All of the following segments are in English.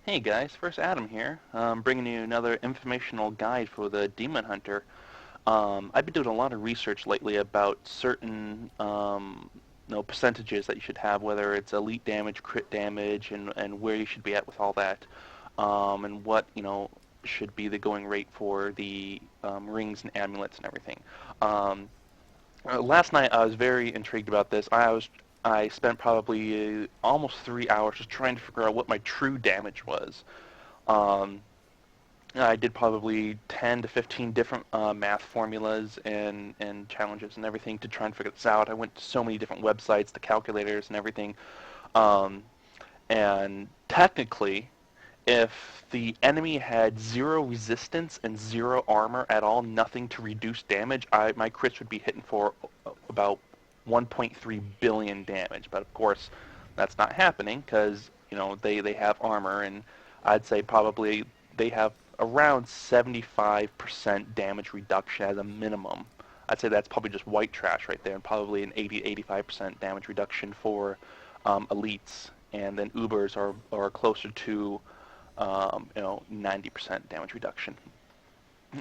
Hey guys, first Adam here, bringing you another informational guide for the Demon Hunter. I've been doing a lot of research lately about certain percentages that you should have, whether it's elite damage, crit damage, and where you should be at with all that, and what should be the going rate for the rings and amulets and everything. Um, Last night I was very intrigued about this. I spent probably almost 3 hours just trying to figure out what my true damage was. Um, I did probably 10 to 15 different math formulas and challenges and everything to try and figure this out. I went to so many different websites, the calculators and everything. Um, and technically, if the enemy had zero resistance and zero armor at all, nothing to reduce damage, my crits would be hitting for about 1.3 billion damage. But of course, that's not happening because they have armor, and I'd say probably they have around 75% damage reduction as a minimum. I'd say that's probably just white trash right there, and probably an 80-85% damage reduction for elites, and then Ubers are closer to 90% damage reduction.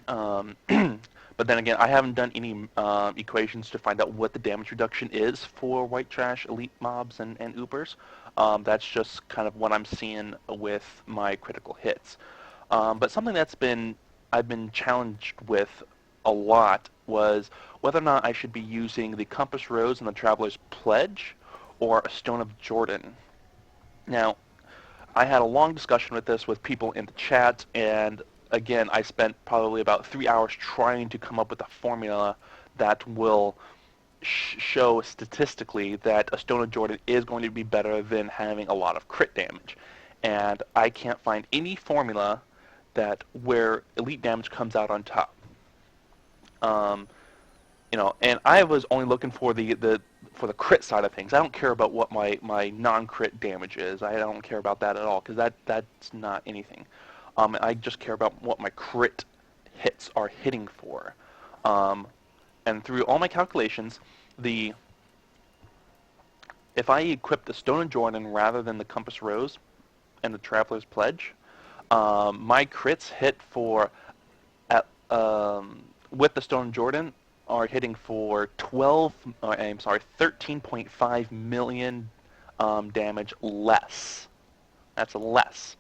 Um, but then again, I haven't done any equations to find out what the damage reduction is for white trash elite mobs and Ubers. That's just kind of what I'm seeing with my critical hits. But something I've been challenged with a lot was whether or not I should be using the Compass Rose and the Traveler's Pledge or a Stone of Jordan. Now, I had a long discussion with this with people in the chat, and again, I spent probably about 3 hours trying to come up with a formula that will show statistically that a Stone of Jordan is going to be better than having a lot of crit damage. And I can't find any formula that where elite damage comes out on top. Um, and I was only looking for the crit side of things. I don't care about what my non-crit damage is. I don't care about that at all because that's not anything. I just care about what my crit hits are hitting for. Um, and through all my calculations, the if I equip the Stone of Jordan rather than the Compass Rose and the Traveler's Pledge, my crits hit for at with the Stone of Jordan are hitting for 13.5 million damage less. That's less.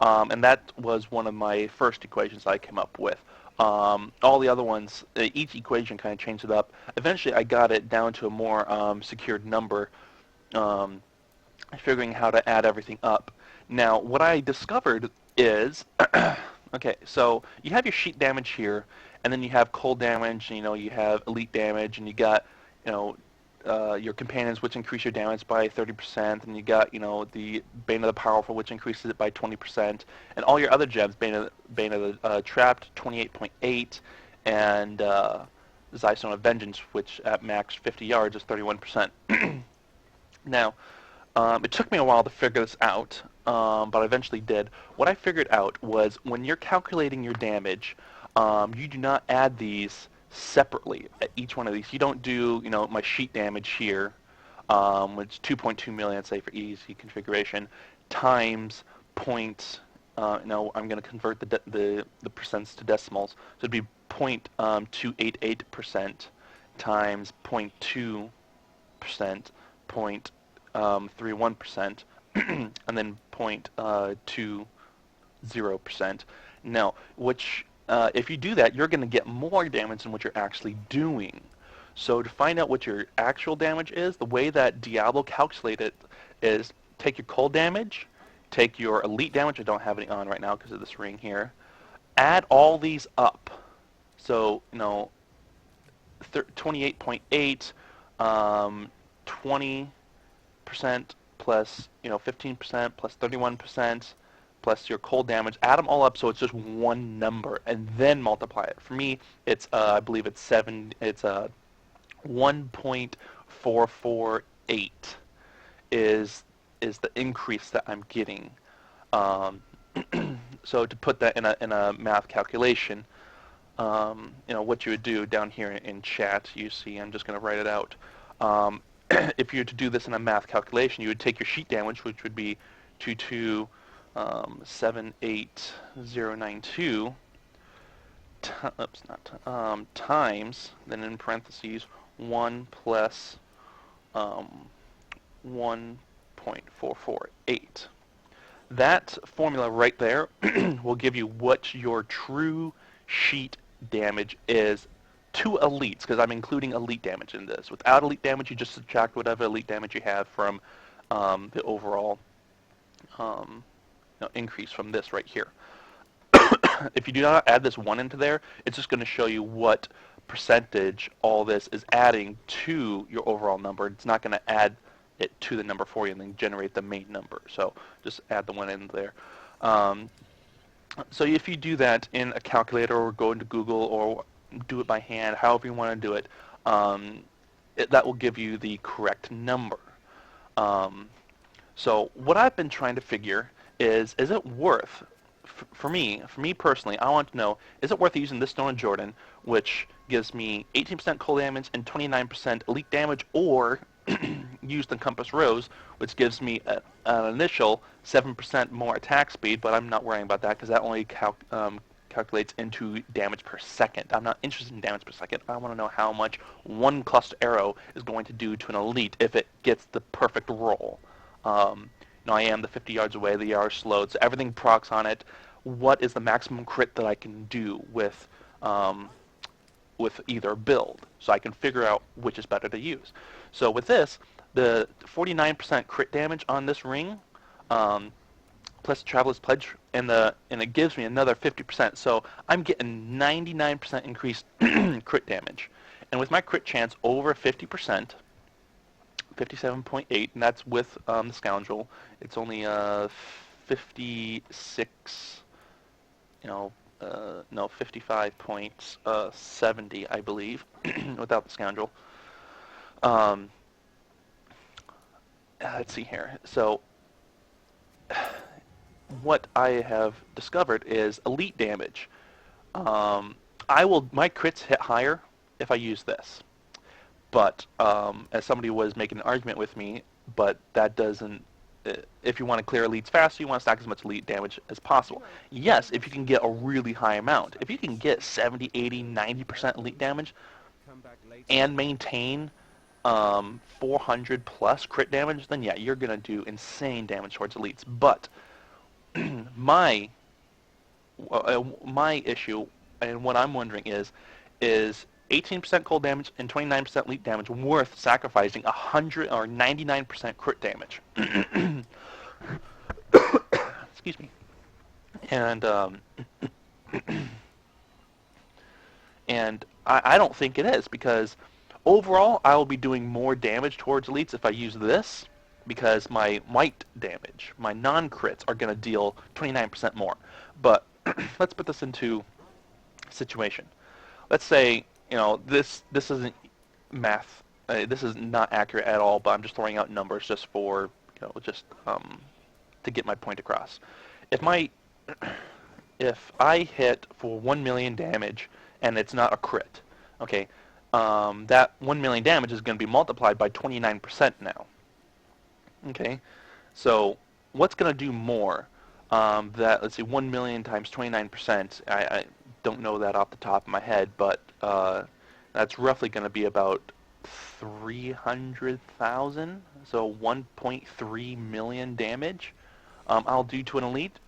And that was one of my first equations I came up with. All the other ones, each equation kind of changed it up. Eventually, I got it down to a more secured number, um, figuring how to add everything up. Now, what I discovered is, okay, so you have your sheet damage here, and then you have cold damage, you have elite damage, and you got, you know, your companions, which increase your damage by 30%, and you got, the Bane of the Powerful, which increases it by 20%, and all your other gems, Bane of the Trapped, 28.8, and Zystone of Vengeance, which at max 50 yards is 31%. Now, it took me a while to figure this out, but I eventually did. What I figured out was when you're calculating your damage, you do not add these separately. Each one of these, you don't do, my sheet damage here, which is 2.2 million, say for easy configuration, times point. I'm going to convert the percents to decimals, so it'd be 0.288% times 0.2%, 0.31%, and then 0.20%. Now, if you do that, you're going to get more damage than what you're actually doing. So to find out what your actual damage is, the way that Diablo calculates it is take your cold damage, take your elite damage, I don't have any on right now because of this ring here, add all these up. So, 28.8, 20% plus, 15% plus 31% plus your cold damage, add them all up so it's just one number, and then multiply it. For me, it's I believe it's 1.448 is the increase that I'm getting. Um, so to put that in a math calculation, what you would do down here in chat, you see, I'm just going to write it out. If you were to do this in a math calculation, you would take your sheet damage, which would be 22 78092 oops, not times, then in parentheses 1 plus 1.448. That formula right there will give you what your true sheet damage is to elites, because I'm including elite damage in this. Without elite damage, you just subtract whatever elite damage you have from the overall increase from this right here. If you do not add this 1 into there, it's just going to show you what percentage all this is adding to your overall number. It's not going to add it to the number for you and then generate the main number. So just add the 1 in there. So if you do that in a calculator or go into Google or do it by hand, however you want to do it, that will give you the correct number. So what I've been trying to figure is it worth, for me personally, I want to know, is it worth using this Stone of Jordan, which gives me 18% cold damage and 29% elite damage, or use the Compass Rose, which gives me an initial 7% more attack speed, but I'm not worrying about that because that only calculates into damage per second. I'm not interested in damage per second. I want to know how much one cluster arrow is going to do to an elite if it gets the perfect roll. I am the 50 yards away, the arrow slowed, so everything procs on it. What is the maximum crit that I can do with either build, so I can figure out which is better to use. So with this, the 49% crit damage on this ring, plus Traveler's Pledge, and it gives me another 50%. So I'm getting 99% increased crit damage, and with my crit chance over 50%, 57.8, and that's with the Scoundrel. It's only 56. 55.70, I believe, without the Scoundrel. Let's see here. So what I have discovered is elite damage. My crits hit higher if I use this. But as somebody was making an argument with me, but that doesn't. If you want to clear elites faster, you want to stack as much elite damage as possible. Yes, if you can get a really high amount. If you can get 70, 80, 90% elite damage and maintain 400 plus crit damage, then yeah, you're going to do insane damage towards elites. But my issue and what I'm wondering is 18% cold damage and 29% elite damage worth sacrificing 100 or 99% crit damage? Excuse me. And I don't think it is, because overall I will be doing more damage towards elites if I use this, because my might damage, my non-crits, are going to deal 29% more. But let's put this into a situation. Let's say, this isn't math. This is not accurate at all, but I'm just throwing out numbers just for, to get my point across. If I hit for 1 million damage and it's not a crit, okay, that 1 million damage is going to be multiplied by 29% now. Okay, so what's going to do more? Let's see, 1 million times 29%. I don't know that off the top of my head, but that's roughly going to be about 300,000. So 1.3 million damage I'll do to an elite.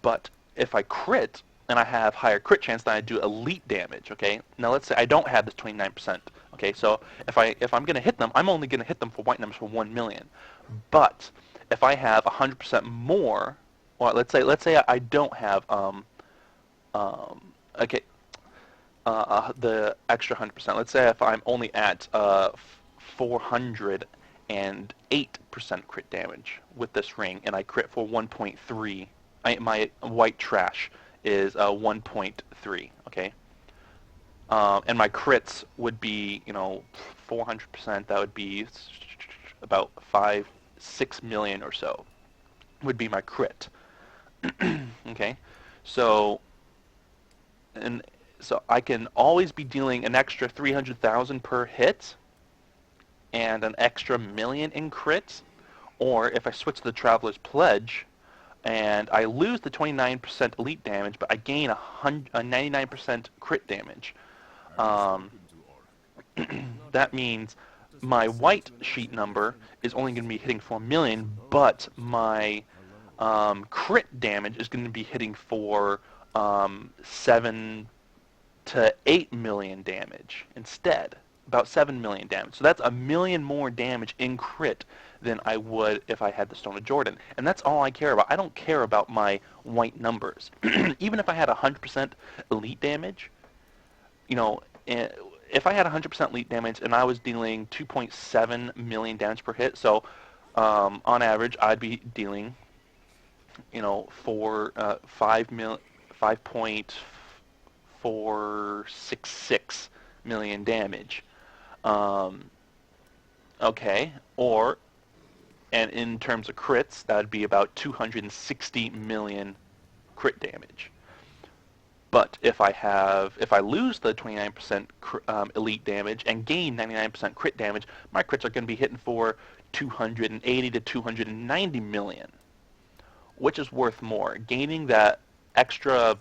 But if I crit and I have higher crit chance, then I do elite damage. Okay. Now let's say I don't have this 29%. Okay. So if I'm going to hit them, I'm only going to hit them for white numbers for 1 million. But if I have 100% more, or let's say I don't have the extra 100%. Let's say if I'm only at 408% crit damage with this ring, and I crit for 1.3. My white trash is 1.3. Okay, and my crits would be 400%. That would be about 6 million or so. Would be my crit. Okay, so I can always be dealing an extra 300,000 per hit and an extra million in crits, or if I switch to the Traveler's Pledge, and I lose the 29% elite damage, but I gain a 99% crit damage. Um, that means my white sheet number is only going to be hitting for 1,000,000, but my crit damage is going to be hitting for 7 to 8 million damage instead. About 7 million damage. So that's 1,000,000 more damage in crit than I would if I had the Stone of Jordan. And that's all I care about. I don't care about my white numbers. Even if I had 100% elite damage, you know, if I had 100% elite damage and I was dealing 2.7 million damage per hit, so on average I'd be dealing, for 5.466 million damage. Um, okay, and in terms of crits, that would be about 260 million crit damage. But if I lose the 29% elite damage and gain 99% crit damage, my crits are going to be hitting for 280 to 290 million, which is worth more. Gaining that extra,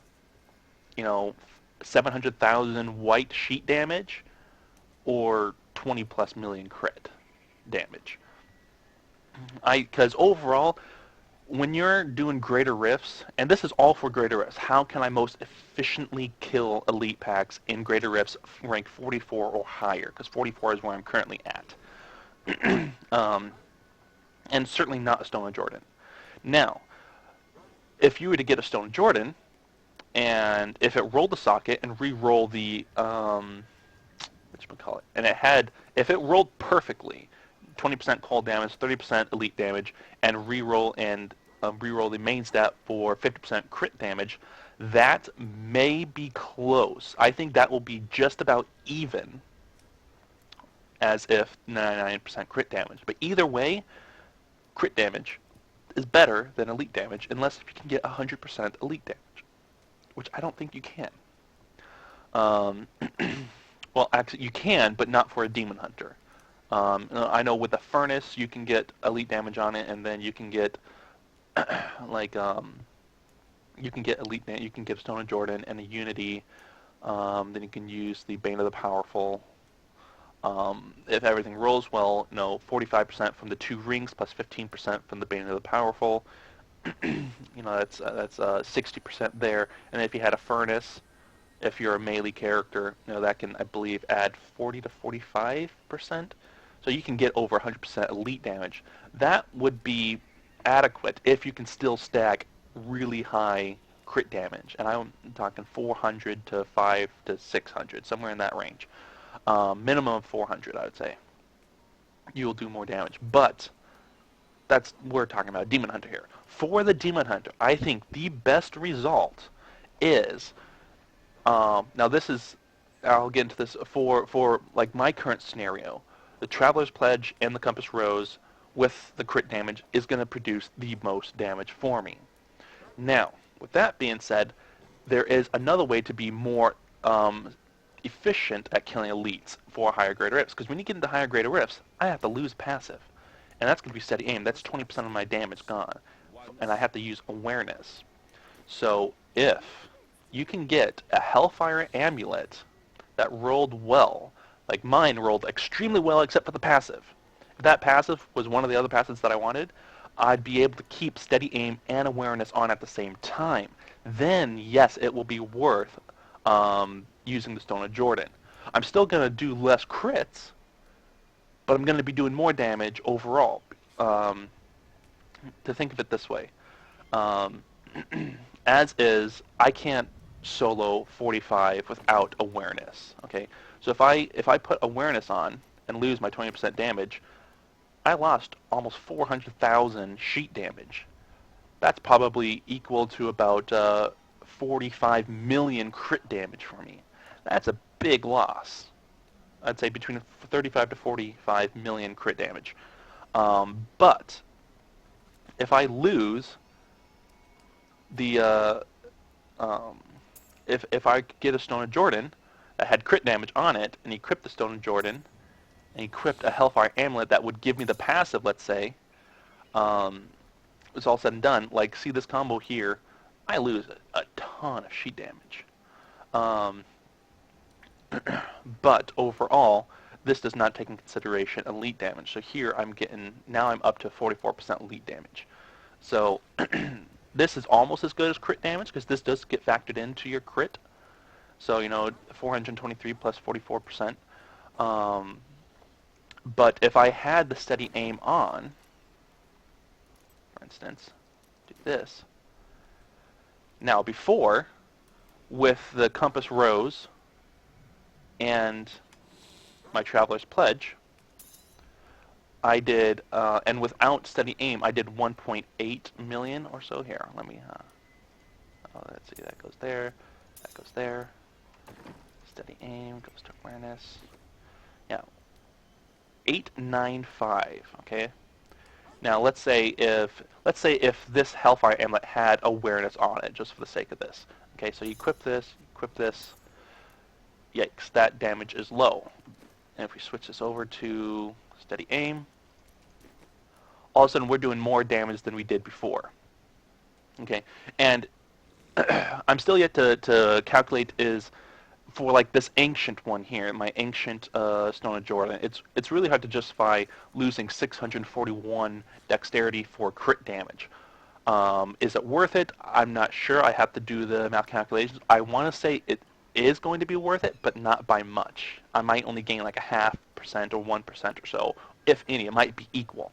700,000 white sheet damage or 20 plus million crit damage. Because overall, when you're doing greater rifts, and this is all for greater rifts, how can I most efficiently kill elite packs in greater rifts rank 44 or higher? Because 44 is where I'm currently at. And certainly not a Stone of Jordan. Now, if you were to get a Stone of Jordan, and if it rolled the socket and re-roll the, whatchamacallit, and if it rolled perfectly, 20% cold damage, 30% elite damage, and re-roll the main stat for 50% crit damage, that may be close. I think that will be just about even as if 99% crit damage. But either way, crit damage is better than elite damage unless if you can get 100% elite damage, which I don't think you can. Well, actually, you can, but not for a Demon Hunter. I know with the Furnace, you can get elite damage on it, and then you can get you can get you can get Stone of Jordan and a Unity. Then you can use the Bane of the Powerful. If everything rolls well, 45% from the 2 rings plus 15% from the Bane of the Powerful. That's 60% there. And if you had a Furnace, if you're a melee character, that can, I believe, add 40 to 45%. So you can get over 100% elite damage. That would be adequate if you can still stack really high crit damage. And I'm talking 400 to 5 to 600, somewhere in that range. Minimum of 400, I would say. You'll do more damage. But we're talking about Demon Hunter here. For the Demon Hunter, I think the best result is, now I'll get into this for like my current scenario. The Traveler's Pledge and the Compass Rose with the crit damage is going to produce the most damage for me. Now, with that being said, there is another way to be more efficient at killing elites for higher grade rifts, because when you get into higher grade rifts, I have to lose passive, and that's going to be steady aim. That's 20% of my damage gone, and I have to use awareness. So if you can get a Hellfire Amulet that rolled well, like mine rolled extremely well except for the passive. If that passive was one of the other passives that I wanted, I'd be able to keep steady aim and awareness on at the same time. Then, yes, it will be worth using the Stone of Jordan. I'm still going to do less crits, but I'm going to be doing more damage overall. To think of it this way. As is, I can't solo 45 without awareness. Okay, so if I put awareness on and lose my 20% damage, I lost almost 400,000 sheet damage. That's probably equal to about 45 million crit damage for me. That's a big loss. I'd say between 35 to 45 million crit damage. But if I lose the if I get a Stone of Jordan that had crit damage on it, and equip the Stone of Jordan, and equipped a Hellfire Amulet that would give me the passive, let's say, it's all said and done, like, see this combo here, I lose a ton of sheet damage. Um, but overall, this does not take into consideration elite damage. So here now I'm up to 44% elite damage. So this is almost as good as crit damage because this does get factored into your crit. So, 423 plus 44%. But if I had the steady aim on, for instance, do this. Now before, with the Compass Rose and my Traveler's Pledge, I did, and without steady aim, I did 1.8 million or so here. Let me, let's see, that goes there, that goes there. Steady aim goes to awareness. Yeah, 895. Okay. Now let's say if this Hellfire Amulet had awareness on it, just for the sake of this. Okay, so you equip this. Yikes, that damage is low. And if we switch this over to steady aim, all of a sudden we're doing more damage than we did before. Okay, and I'm still yet to calculate is for like this ancient one here, my ancient Stone of Jordan. It's really hard to justify losing 641 dexterity for crit damage. Is it worth it? I'm not sure. I have to do the math calculations. I want to say it is going to be worth it, but not by much. I might only gain like a 0.5% or 1% or so, if any. It might be equal.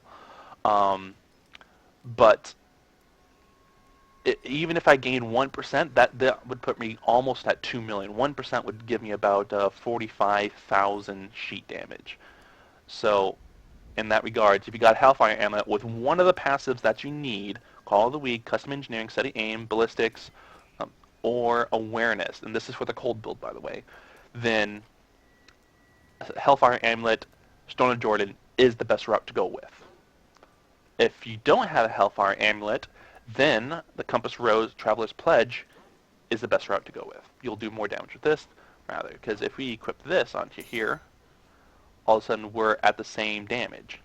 But even if I gain 1%, that would put me almost at 2 million. 1% would give me about 45,000 sheet damage. So, in that regards, if you got Hellfire Amulet with one of the passives that you need, Call of the Week, Custom Engineering, Steady Aim, Ballistics, or Awareness, and this is for the cold build, by the way, then Hellfire Amulet, Stone of Jordan is the best route to go with. If you don't have a Hellfire Amulet, then the Compass Rose Traveler's Pledge is the best route to go with. You'll do more damage with this, rather, because if we equip this onto here, all of a sudden we're at the same damage.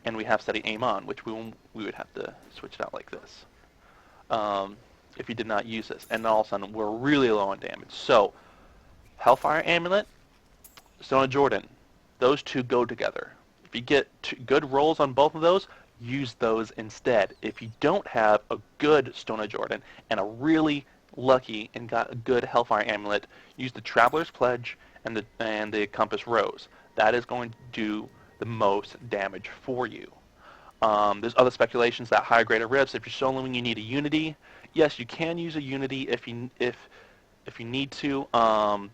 And we have steady aim on, which we would have to switch it out like this. If you did not use this. And all of a sudden we're really low on damage. So, Hellfire Amulet, Stone of Jordan, those two go together. If you get good rolls on both of those, use those instead. If you don't have a good Stone of Jordan and a really lucky and got a good Hellfire Amulet, use the Traveler's Pledge and the Compass Rose. That is going to do the most damage for you. There's other speculations that higher grade of rifts, if you're soloing, you need a Unity. Yes, you can use a Unity if you need to, but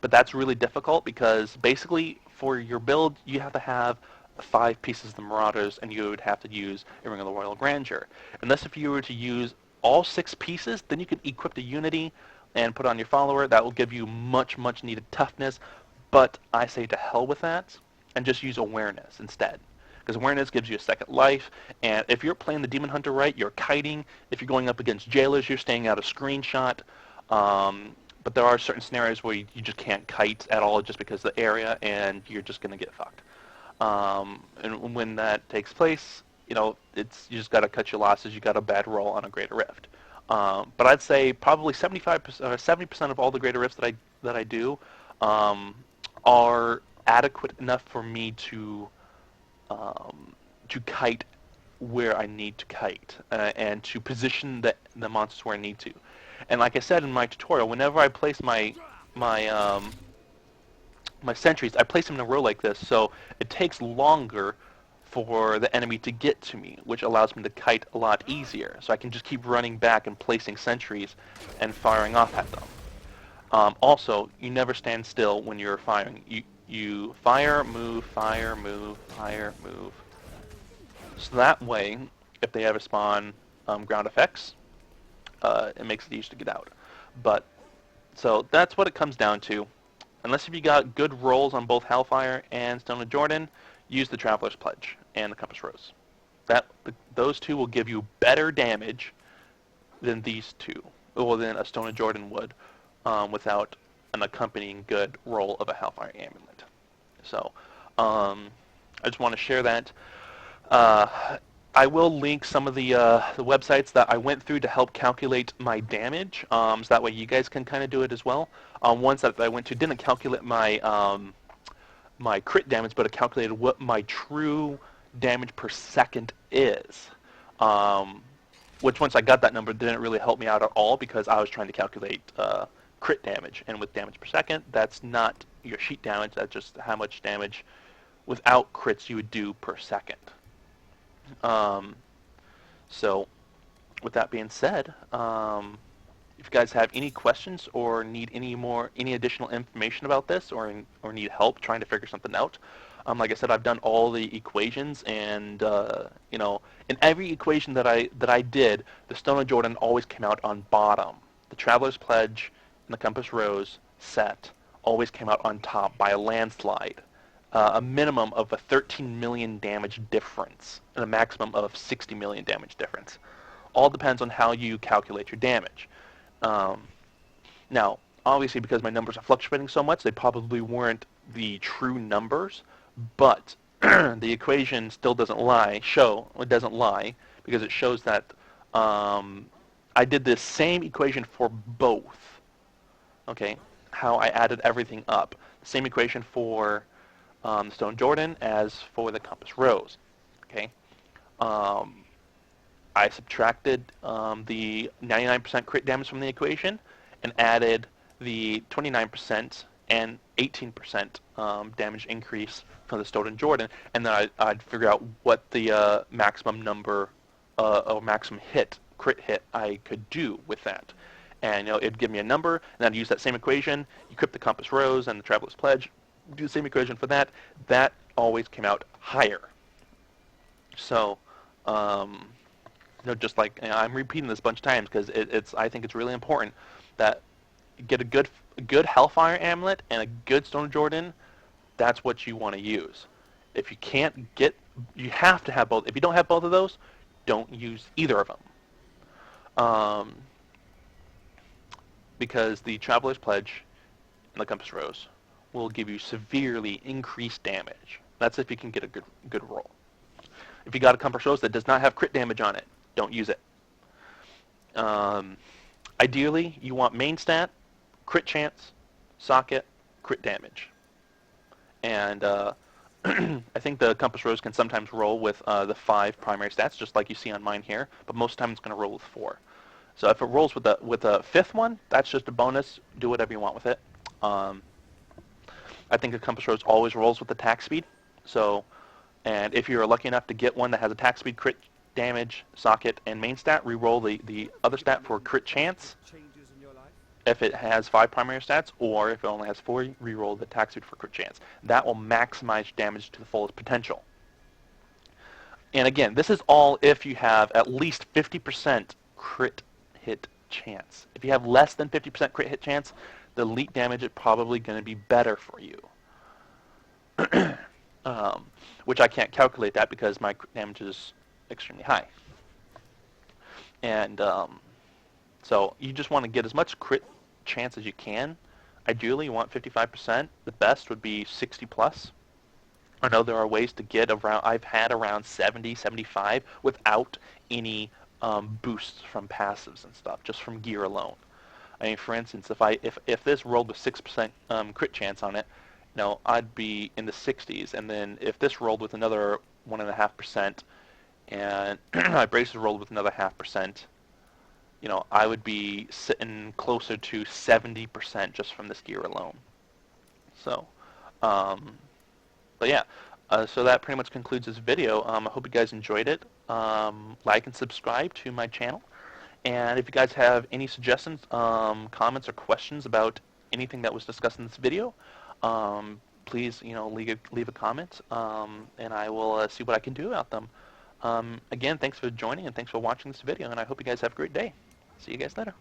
that's really difficult because basically for your build you have to have 5 pieces of the Marauders, and you would have to use a Ring of the Royal Grandeur. Unless if you were to use all 6 pieces, then you can equip the Unity and put on your follower. That will give you much, much needed toughness, but I say to hell with that, and just use Awareness instead. Because Awareness gives you a second life, and if you're playing the Demon Hunter right, you're kiting. If you're going up against jailers, you're staying out of screenshot. But there are certain scenarios where you just can't kite at all just because of the area, and you're just going to get fucked. And when that takes place, you just got to cut your losses. You got a bad roll on a Greater Rift. But I'd say probably 75% or 70% of all the Greater Rifts that I do are adequate enough for me to kite where I need to kite and to position the monsters where I need to. And like I said in my tutorial, whenever I place my sentries, I place them in a row like this, so it takes longer for the enemy to get to me, which allows me to kite a lot easier. So I can just keep running back and placing sentries and firing off at them. Also, you never stand still when you're firing. You fire, move, fire, move, fire, move. So that way, if they ever spawn ground effects, it makes it easy to get out. So that's what it comes down to. Unless if you got good rolls on both Hellfire and Stone of Jordan, use the Traveler's Pledge and the Compass Rose. Those two will give you better damage than these two, or than a Stone of Jordan would, without an accompanying good roll of a Hellfire Amulet. So, I just want to share that. Uh, I will link some of the websites that I went through to help calculate my damage, so that way you guys can kind of do it as well. Ones that I went to didn't calculate my crit damage, but it calculated what my true damage per second is. Um, which once I got that number, didn't really help me out at all because I was trying to calculate crit damage, and with damage per second, that's not your sheet damage. That's just how much damage without crits you would do per second. Um, so, with that being said, if you guys have any questions or need any additional information about this, or need help trying to figure something out, like I said, I've done all the equations, and in every equation that I did, the Stone of Jordan always came out on bottom. The Traveler's Pledge and the Compass Rose set always came out on top by a landslide. A minimum of a 13 million damage difference and a maximum of 60 million damage difference. All depends on how you calculate your damage. Now, obviously, because my numbers are fluctuating so much, they probably weren't the true numbers, but the equation still doesn't lie. It doesn't lie because it shows that I did this same equation for both. Okay, how I added everything up. The same equation for Stone Jordan as for the Compass Rose. Okay. I subtracted the 99% crit damage from the equation and added the 29% and 18% damage increase for the Stone and Jordan, and then I'd figure out what the maximum number or maximum crit hit I could do with that. And it'd give me a number, and I'd use that same equation, equip the Compass Rose and the Traveler's Pledge, do the same equation for that. That always came out higher. So, just like I'm repeating this a bunch of times because I think it's really important that you get a good Hellfire Amulet and a good Stone Jordan. That's what you want to use. If you can't get, you have to have both. If you don't have both of those, don't use either of them. Because the Traveler's Pledge and the Compass Rose will give you severely increased damage. That's if you can get a good roll. If you got a Compass Rose that does not have crit damage on it, don't use it. Ideally, you want main stat, crit chance, socket, crit damage. And I think the Compass Rose can sometimes roll with the 5 primary stats, just like you see on mine here, but most of the time it's going to roll with 4. So if it rolls with a 5th one, that's just a bonus. Do whatever you want with it. I think the Compass Rose always rolls with attack speed. So, and if you're lucky enough to get one that has attack speed, crit damage, socket, and main stat, re-roll the other stat for crit chance. If it has 5 primary stats, or if it only has 4, re-roll the attack speed for crit chance. That will maximize damage to the fullest potential. And again, this is all if you have at least 50% crit hit chance. If you have less than 50% crit hit chance, the elite damage is probably going to be better for you. Which I can't calculate that because my crit damage is extremely high. And so you just want to get as much crit chance as you can. Ideally, you want 55%. The best would be 60 plus. I know there are ways to get around. I've had around 70, 75 without any boosts from passives and stuff, just from gear alone. I mean, for instance, if this rolled with 6% crit chance on it, I'd be in the 60s, and then if this rolled with another 1.5%, and my braces rolled with another 0.5%, I would be sitting closer to 70% just from this gear alone. So, but yeah, so that pretty much concludes this video. I hope you guys enjoyed it. Like and subscribe to my channel. And if you guys have any suggestions, comments, or questions about anything that was discussed in this video, please, leave a comment, and I will see what I can do about them. Again, thanks for joining and thanks for watching this video, and I hope you guys have a great day. See you guys later.